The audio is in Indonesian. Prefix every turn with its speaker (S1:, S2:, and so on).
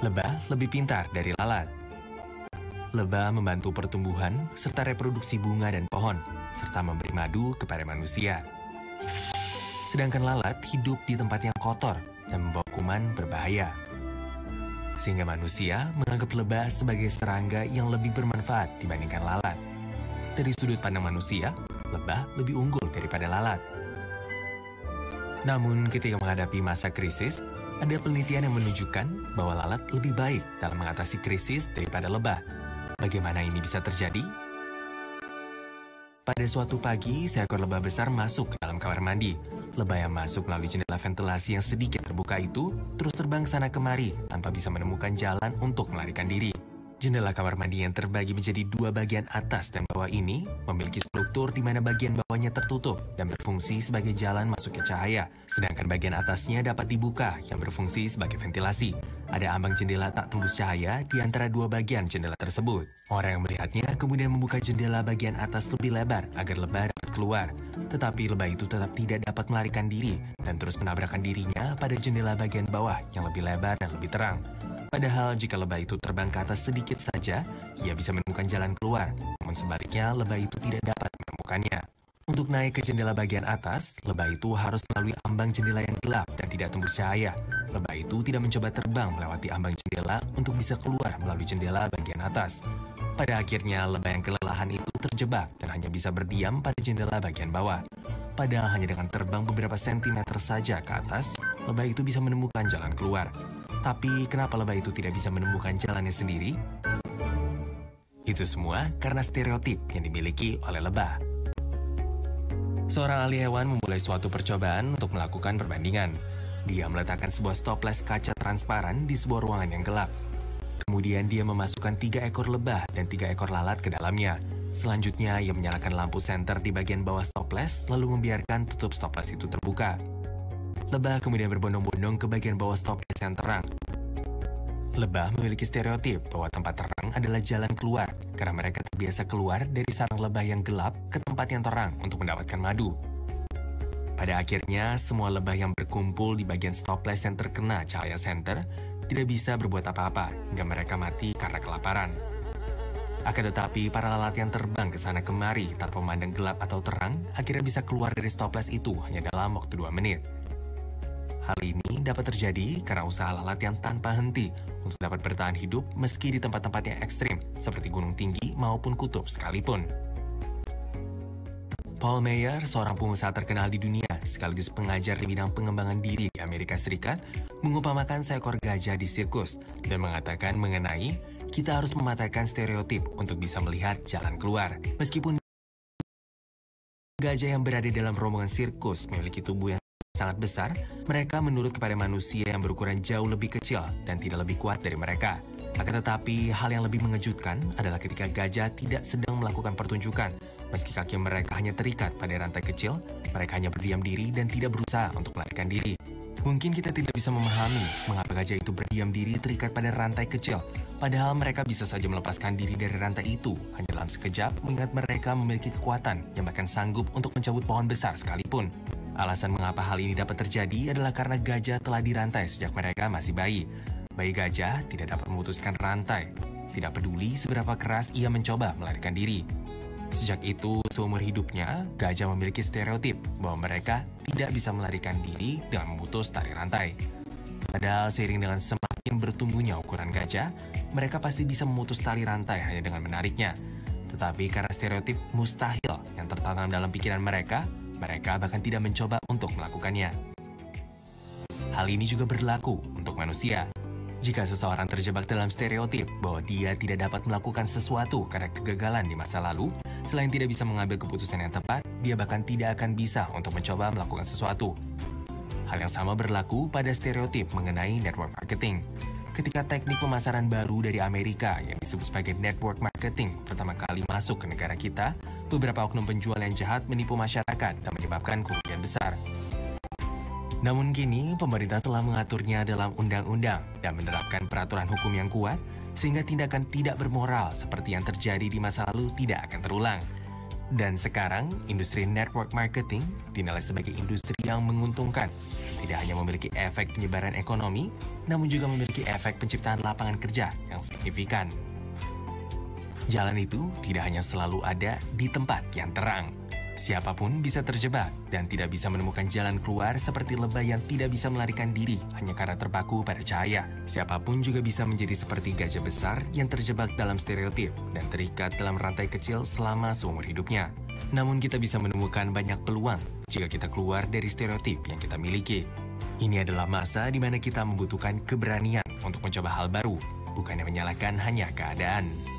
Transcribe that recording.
S1: Lebah lebih pintar dari lalat. Lebah membantu pertumbuhan serta reproduksi bunga dan pohon, serta memberi madu kepada manusia. Sedangkan lalat hidup di tempat yang kotor dan membawa kuman berbahaya. Sehingga manusia menganggap lebah sebagai serangga yang lebih bermanfaat dibandingkan lalat. Dari sudut pandang manusia, lebah lebih unggul daripada lalat. Namun ketika menghadapi masa krisis, ada penelitian yang menunjukkan bahwa lalat lebih baik dalam mengatasi krisis daripada lebah. Bagaimana ini bisa terjadi? Pada suatu pagi, seekor lebah besar masuk ke dalam kamar mandi. Lebah yang masuk melalui jendela ventilasi yang sedikit terbuka itu terus terbang sana kemari tanpa bisa menemukan jalan untuk melarikan diri. Jendela kamar mandi yang terbagi menjadi dua bagian atas dan bawah ini memiliki struktur di mana bagian bawahnya tertutup dan berfungsi sebagai jalan masuknya cahaya, sedangkan bagian atasnya dapat dibuka yang berfungsi sebagai ventilasi. Ada ambang jendela tak tembus cahaya di antara dua bagian jendela tersebut. Orang yang melihatnya kemudian membuka jendela bagian atas lebih lebar agar lebah dapat keluar. Tetapi lebah itu tetap tidak dapat melarikan diri dan terus menabrakkan dirinya pada jendela bagian bawah yang lebih lebar dan lebih terang. Padahal jika lebah itu terbang ke atas sedikit saja, ia bisa menemukan jalan keluar. Namun sebaliknya, lebah itu tidak dapat menemukannya. Untuk naik ke jendela bagian atas, lebah itu harus melalui ambang jendela yang gelap dan tidak tembus cahaya. Lebah itu tidak mencoba terbang melewati ambang jendela untuk bisa keluar melalui jendela bagian atas. Pada akhirnya, lebah yang kelelahan itu terjebak dan hanya bisa berdiam pada jendela bagian bawah. Padahal hanya dengan terbang beberapa sentimeter saja ke atas, lebah itu bisa menemukan jalan keluar. Tapi kenapa lebah itu tidak bisa menemukan jalannya sendiri? Itu semua karena stereotip yang dimiliki oleh lebah. Seorang ahli hewan memulai suatu percobaan untuk melakukan perbandingan. Dia meletakkan sebuah stoples kaca transparan di sebuah ruangan yang gelap. Kemudian dia memasukkan 3 ekor lebah dan 3 ekor lalat ke dalamnya. Selanjutnya ia menyalakan lampu senter di bagian bawah stoples lalu membiarkan tutup stoples itu terbuka. Lebah kemudian berbondong-bondong ke bagian bawah stoples yang terang. Lebah memiliki stereotip bahwa tempat terang adalah jalan keluar karena mereka terbiasa keluar dari sarang lebah yang gelap ke tempat yang terang untuk mendapatkan madu. Pada akhirnya, semua lebah yang berkumpul di bagian stoples yang terkena cahaya senter tidak bisa berbuat apa-apa hingga mereka mati karena kelaparan. Akan tetapi, para lalat yang terbang ke sana kemari tanpa memandang gelap atau terang akhirnya bisa keluar dari stoples itu hanya dalam waktu 2 menit. Hal ini dapat terjadi karena usaha lalat yang tanpa henti untuk dapat bertahan hidup meski di tempat-tempat yang ekstrim seperti gunung tinggi maupun kutub sekalipun. Paul Meyer, seorang pengusaha terkenal di dunia sekaligus pengajar di bidang pengembangan diri di Amerika Serikat, mengupamakan seekor gajah di sirkus dan mengatakan mengenai kita harus mematahkan stereotip untuk bisa melihat jalan keluar. Meskipun gajah yang berada dalam rombongan sirkus memiliki tubuh yang sangat besar, mereka menurut kepada manusia yang berukuran jauh lebih kecil dan tidak lebih kuat dari mereka. Akan tetapi, hal yang lebih mengejutkan adalah ketika gajah tidak sedang melakukan pertunjukan. Meski kaki mereka hanya terikat pada rantai kecil, mereka hanya berdiam diri dan tidak berusaha untuk melarikan diri. Mungkin kita tidak bisa memahami mengapa gajah itu berdiam diri terikat pada rantai kecil, padahal mereka bisa saja melepaskan diri dari rantai itu hanya dalam sekejap mengingat mereka memiliki kekuatan yang bahkan sanggup untuk mencabut pohon besar sekalipun. Alasan mengapa hal ini dapat terjadi adalah karena gajah telah dirantai sejak mereka masih bayi. Bayi gajah tidak dapat memutuskan rantai, tidak peduli seberapa keras ia mencoba melarikan diri. Sejak itu, seumur hidupnya, gajah memiliki stereotip bahwa mereka tidak bisa melarikan diri dengan memutus tali rantai. Padahal seiring dengan semakin bertumbuhnya ukuran gajah, mereka pasti bisa memutus tali rantai hanya dengan menariknya. Tetapi karena stereotip mustahil yang tertanam dalam pikiran mereka bahkan tidak mencoba untuk melakukannya. Hal ini juga berlaku untuk manusia. Jika seseorang terjebak dalam stereotip bahwa dia tidak dapat melakukan sesuatu karena kegagalan di masa lalu, selain tidak bisa mengambil keputusan yang tepat, dia bahkan tidak akan bisa untuk mencoba melakukan sesuatu. Hal yang sama berlaku pada stereotip mengenai network marketing. Ketika teknik pemasaran baru dari Amerika yang disebut sebagai network marketing pertama kali masuk ke negara kita, beberapa oknum penjual yang jahat menipu masyarakat dan menyebabkan kerugian besar. Namun kini, pemerintah telah mengaturnya dalam undang-undang dan menerapkan peraturan hukum yang kuat, sehingga tindakan tidak bermoral seperti yang terjadi di masa lalu tidak akan terulang. Dan sekarang, industri network marketing dinilai sebagai industri yang menguntungkan, tidak hanya memiliki efek penyebaran ekonomi, namun juga memiliki efek penciptaan lapangan kerja yang signifikan. Jalan itu tidak hanya selalu ada di tempat yang terang. Siapapun bisa terjebak dan tidak bisa menemukan jalan keluar seperti lebah yang tidak bisa melarikan diri hanya karena terpaku pada cahaya. Siapapun juga bisa menjadi seperti gajah besar yang terjebak dalam stereotip dan terikat dalam rantai kecil selama seumur hidupnya. Namun kita bisa menemukan banyak peluang jika kita keluar dari stereotip yang kita miliki. Ini adalah masa di mana kita membutuhkan keberanian untuk mencoba hal baru, bukannya menyalahkan hanya keadaan.